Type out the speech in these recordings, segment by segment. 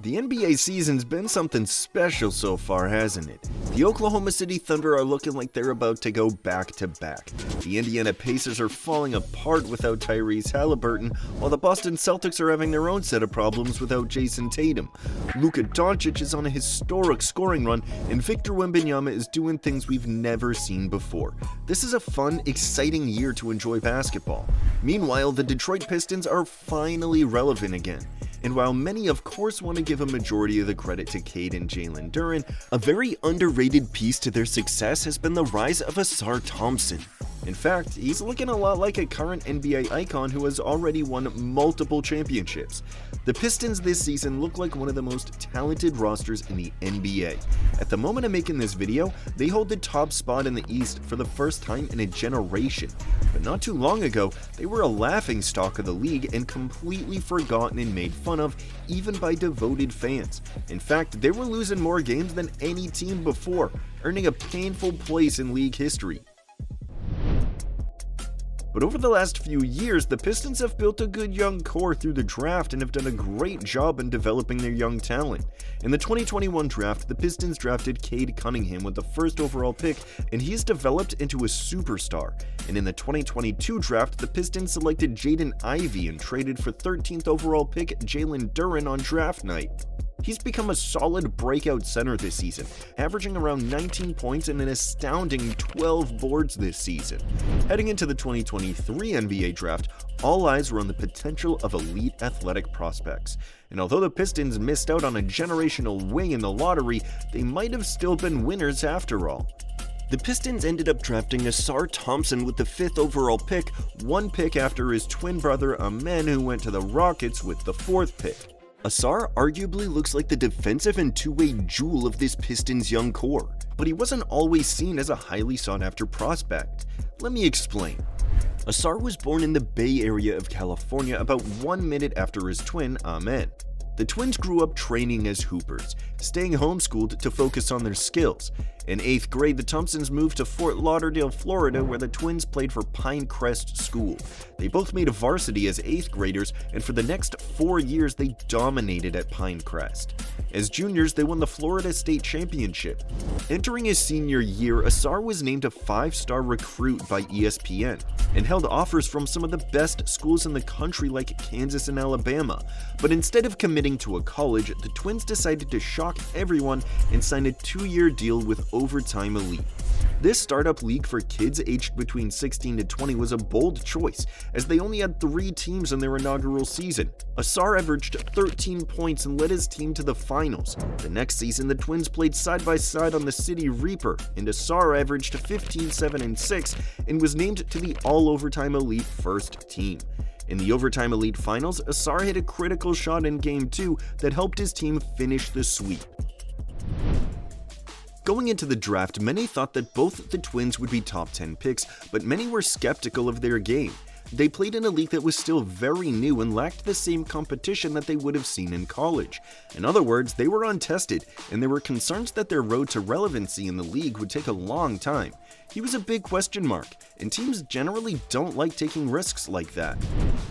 The NBA season's been something special so far, hasn't it? The Oklahoma City Thunder are looking like they're about to go back-to-back. The Indiana Pacers are falling apart without Tyrese Halliburton, while the Boston Celtics are having their own set of problems without Jason Tatum. Luka Doncic is on a historic scoring run, and Victor Wembanyama is doing things we've never seen before. This is a fun, exciting year to enjoy basketball. Meanwhile, the Detroit Pistons are finally relevant again. And while many of course want to give a majority of the credit to Cade and Jalen Duren, a very underrated piece to their success has been the rise of Ausar Thompson. In fact, he's looking a lot like a current NBA icon who has already won multiple championships. The Pistons this season look like one of the most talented rosters in the NBA. At the moment of making this video, they hold the top spot in the East for the first time in a generation. But not too long ago, they were a laughingstock of the league and completely forgotten and made fun of, even by devoted fans. In fact, they were losing more games than any team before, earning a painful place in league history. But over the last few years, the Pistons have built a good young core through the draft and have done a great job in developing their young talent. In the 2021 draft, the Pistons drafted Cade Cunningham with the first overall pick, and he has developed into a superstar. And in the 2022 draft, the Pistons selected Jaden Ivey and traded for 13th overall pick Jalen Duren on draft night. He's become a solid breakout center this season, averaging around 19 points and an astounding 12 boards this season. Heading into the 2023 NBA draft, all eyes were on the potential of elite athletic prospects. And although the Pistons missed out on a generational wing in the lottery, they might have still been winners after all. The Pistons ended up drafting Ausar Thompson with the 5th overall pick, one pick after his twin brother Amen, who went to the Rockets with the 4th pick. Ausar arguably looks like the defensive and two-way jewel of this Pistons young core, but he wasn't always seen as a highly sought-after prospect. Let me explain. Ausar was born in the Bay Area of California about 1 minute after his twin, Amen. The twins grew up training as hoopers, staying homeschooled to focus on their skills. In 8th grade, the Thompsons moved to Fort Lauderdale, Florida, where the twins played for Pinecrest School. They both made varsity as 8th graders, and for the next 4 years, they dominated at Pinecrest. As juniors, they won the Florida State Championship. Entering his senior year, Ausar was named a 5-star recruit by ESPN and held offers from some of the best schools in the country like Kansas and Alabama. But instead of committing to a college, the twins decided to shock everyone and signed a 2-year deal with Overtime Elite. This startup league for kids aged between 16 to 20 was a bold choice, as they only had 3 teams in their inaugural season. Ausar averaged 13 points and led his team to the finals. The next season, the twins played side by side on the City Reaper, and Ausar averaged 15, 7, and 6 and was named to the All-Overtime Elite first team. In the Overtime Elite Finals, Ausar hit a critical shot in Game 2 that helped his team finish the sweep. Going into the draft, many thought that both the twins would be top 10 picks, but many were skeptical of their game. They played in a league that was still very new and lacked the same competition that they would have seen in college. In other words, they were untested, and there were concerns that their road to relevancy in the league would take a long time. He was a big question mark, and teams generally don't like taking risks like that.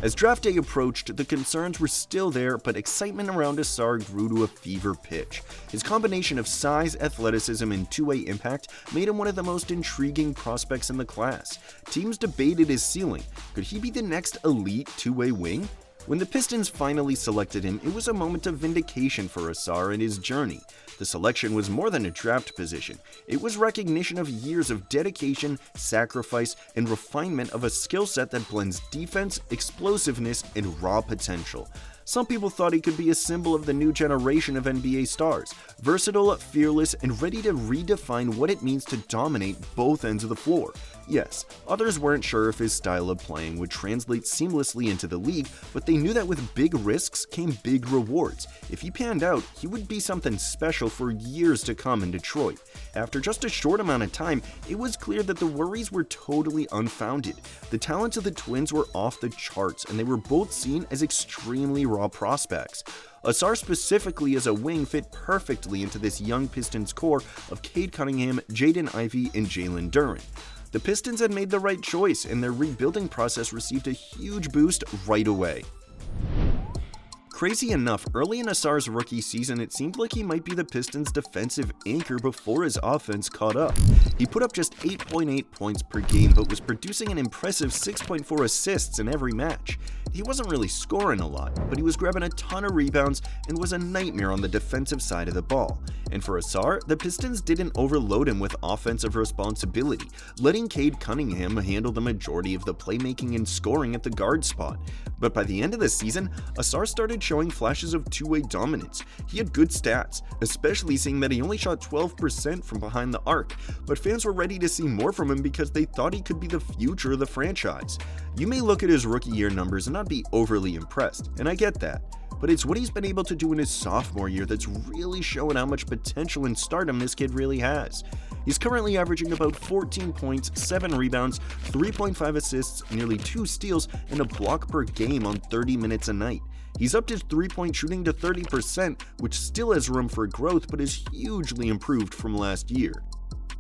As draft day approached, the concerns were still there, but excitement around Ausar grew to a fever pitch. His combination of size, athleticism, and two-way impact made him one of the most intriguing prospects in the class. Teams debated his ceiling. Could he be the next elite two-way wing? When the Pistons finally selected him, it was a moment of vindication for Ausar and his journey. The selection was more than a draft position. It was recognition of years of dedication, sacrifice, and refinement of a skill set that blends defense, explosiveness, and raw potential. Some people thought he could be a symbol of the new generation of NBA stars, versatile, fearless, and ready to redefine what it means to dominate both ends of the floor. Yes, others weren't sure if his style of playing would translate seamlessly into the league, but they knew that with big risks came big rewards. If he panned out, he would be something special for years to come in Detroit. After just a short amount of time, it was clear that the worries were totally unfounded. The talents of the twins were off the charts, and they were both seen as extremely raw prospects. Ausar specifically as a wing fit perfectly into this young Pistons core of Cade Cunningham, Jaden Ivey, and Jalen Duren. The Pistons had made the right choice, and their rebuilding process received a huge boost right away. Crazy enough, early in Ausar's rookie season, it seemed like he might be the Pistons' defensive anchor before his offense caught up. He put up just 8.8 points per game, but was producing an impressive 6.4 assists in every match. He wasn't really scoring a lot, but he was grabbing a ton of rebounds and was a nightmare on the defensive side of the ball. And for Ausar, the Pistons didn't overload him with offensive responsibility, letting Cade Cunningham handle the majority of the playmaking and scoring at the guard spot. But by the end of the season, Ausar started showing flashes of two-way dominance. He had good stats, especially seeing that he only shot 12% from behind the arc, but fans were ready to see more from him because they thought he could be the future of the franchise. You may look at his rookie year numbers and not be overly impressed, and I get that, but it's what he's been able to do in his sophomore year that's really showing how much potential and stardom this kid really has. He's currently averaging about 14 points, 7 rebounds, 3.5 assists, nearly 2 steals, and a block per game on 30 minutes a night. He's upped his three-point shooting to 30%, which still has room for growth but is hugely improved from last year.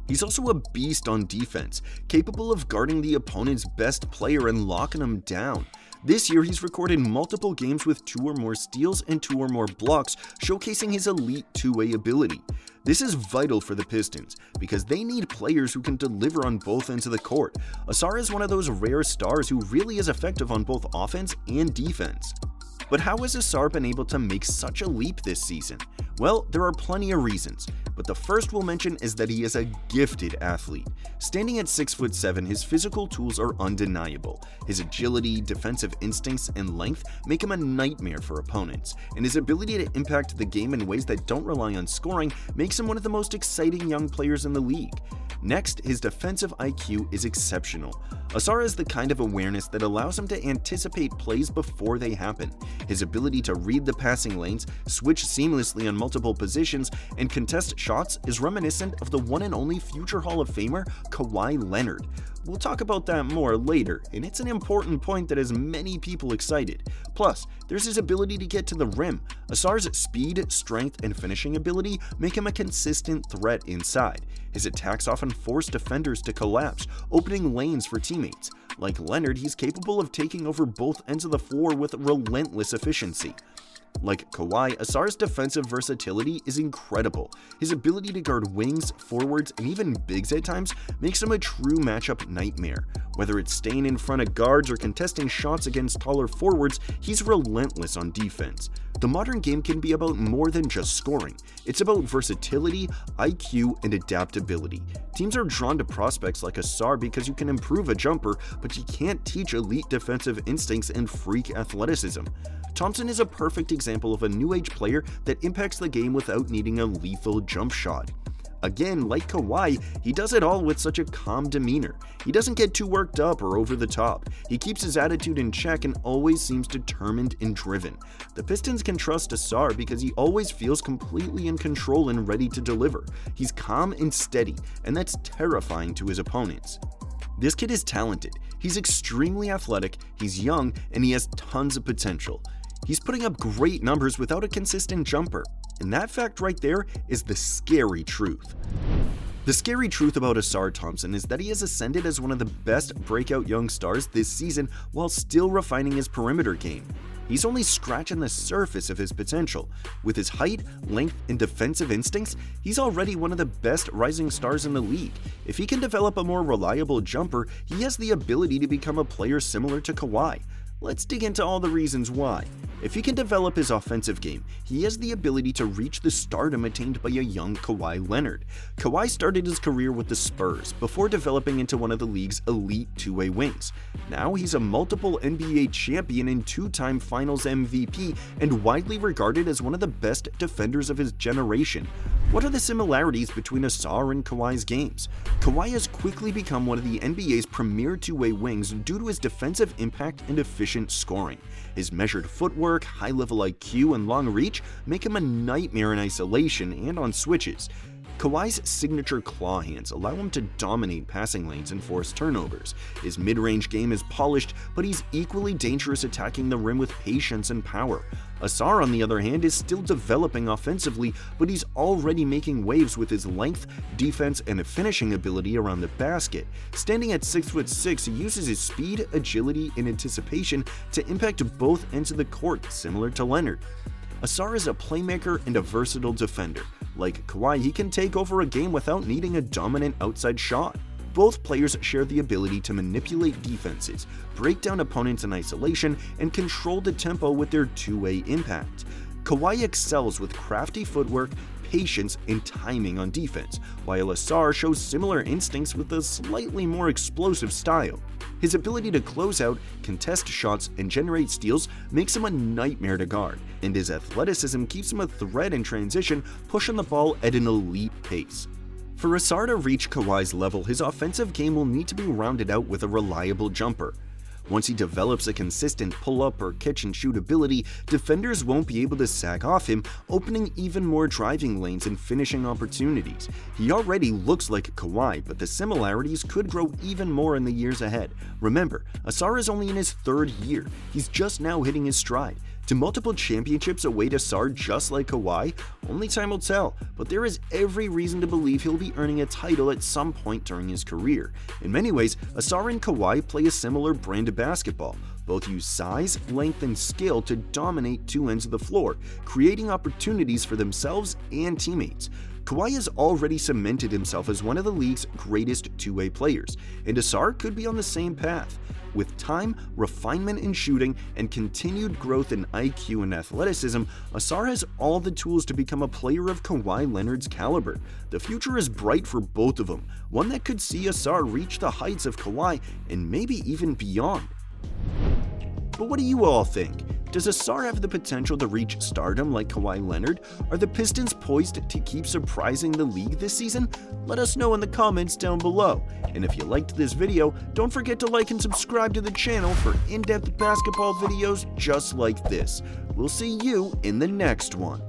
He's also a beast on defense, capable of guarding the opponent's best player and locking him down. This year, he's recorded multiple games with 2 or more steals and 2 or more blocks, showcasing his elite two-way ability. This is vital for the Pistons, because they need players who can deliver on both ends of the court. Ausar is one of those rare stars who really is effective on both offense and defense. But how has Ausar been able to make such a leap this season? Well, there are plenty of reasons, but the first we'll mention is that he is a gifted athlete. Standing at 6'7", his physical tools are undeniable. His agility, defensive instincts, and length make him a nightmare for opponents, and his ability to impact the game in ways that don't rely on scoring makes him one of the most exciting young players in the league. Next, his defensive IQ is exceptional. Ausar has the kind of awareness that allows him to anticipate plays before they happen. His ability to read the passing lanes, switch seamlessly on multiple positions, and contest shots is reminiscent of the one and only future Hall of Famer Kawhi Leonard. We'll talk about that more later, and it's an important point that has many people excited. Plus, there's his ability to get to the rim. Ausar's speed, strength, and finishing ability make him a consistent threat inside. His attacks often force defenders to collapse, opening lanes for teammates. Like Leonard, he's capable of taking over both ends of the floor with relentless efficiency. Like Kawhi, Ausar's defensive versatility is incredible. His ability to guard wings, forwards, and even bigs at times makes him a true matchup nightmare. Whether it's staying in front of guards or contesting shots against taller forwards, he's relentless on defense. The modern game can be about more than just scoring. It's about versatility, IQ, and adaptability. Teams are drawn to prospects like Ausar because you can improve a jumper, but you can't teach elite defensive instincts and freak athleticism. Thompson is a perfect example of a new age player that impacts the game without needing a lethal jump shot. Again, like Kawhi, he does it all with such a calm demeanor. He doesn't get too worked up or over the top. He keeps his attitude in check and always seems determined and driven. The Pistons can trust Ausar because he always feels completely in control and ready to deliver. He's calm and steady, and that's terrifying to his opponents. This kid is talented. He's extremely athletic, he's young, and he has tons of potential. He's putting up great numbers without a consistent jumper. And that fact right there is the scary truth. The scary truth about Ausar Thompson is that he has ascended as one of the best breakout young stars this season while still refining his perimeter game. He's only scratching the surface of his potential. With his height, length, and defensive instincts, he's already one of the best rising stars in the league. If he can develop a more reliable jumper, he has the ability to become a player similar to Kawhi. Let's dig into all the reasons why. If he can develop his offensive game, he has the ability to reach the stardom attained by a young Kawhi Leonard. Kawhi started his career with the Spurs before developing into one of the league's elite two-way wings. Now he's a multiple NBA champion and 2-time Finals MVP and widely regarded as one of the best defenders of his generation. What are the similarities between Ausar and Kawhi's games? Kawhi has quickly become one of the NBA's premier two-way wings due to his defensive impact and efficient scoring. His measured footwork, high-level IQ, and long reach make him a nightmare in isolation and on switches. Kawhi's signature claw hands allow him to dominate passing lanes and force turnovers. His mid-range game is polished, but he's equally dangerous attacking the rim with patience and power. Ausar, on the other hand, is still developing offensively, but he's already making waves with his length, defense, and finishing ability around the basket. Standing at 6'6", he uses his speed, agility, and anticipation to impact both ends of the court, similar to Leonard. Ausar is a playmaker and a versatile defender. Like Kawhi, he can take over a game without needing a dominant outside shot. Both players share the ability to manipulate defenses, break down opponents in isolation, and control the tempo with their two-way impact. Kawhi excels with crafty footwork, patience, and timing on defense, while Ausar shows similar instincts with a slightly more explosive style. His ability to close out, contest shots, and generate steals makes him a nightmare to guard, and his athleticism keeps him a threat in transition, pushing the ball at an elite pace. For Ausar to reach Kawhi's level, his offensive game will need to be rounded out with a reliable jumper. Once he develops a consistent pull-up or catch-and-shoot ability, defenders won't be able to sag off him, opening even more driving lanes and finishing opportunities. He already looks like Kawhi, but the similarities could grow even more in the years ahead. Remember, Ausar is only in his third year. He's just now hitting his stride. Do multiple championships await Ausar just like Kawhi? Only time will tell, but there is every reason to believe he'll be earning a title at some point during his career. In many ways, Ausar and Kawhi play a similar brand of basketball. Both use size, length, and skill to dominate two ends of the floor, creating opportunities for themselves and teammates. Kawhi has already cemented himself as one of the league's greatest two-way players, and Ausar could be on the same path. With time, refinement in shooting, and continued growth in IQ and athleticism, Ausar has all the tools to become a player of Kawhi Leonard's caliber. The future is bright for both of them, one that could see Ausar reach the heights of Kawhi and maybe even beyond. But what do you all think? Does Ausar have the potential to reach stardom like Kawhi Leonard? Are the Pistons poised to keep surprising the league this season? Let us know in the comments down below. And if you liked this video, don't forget to like and subscribe to the channel for in-depth basketball videos just like this. We'll see you in the next one.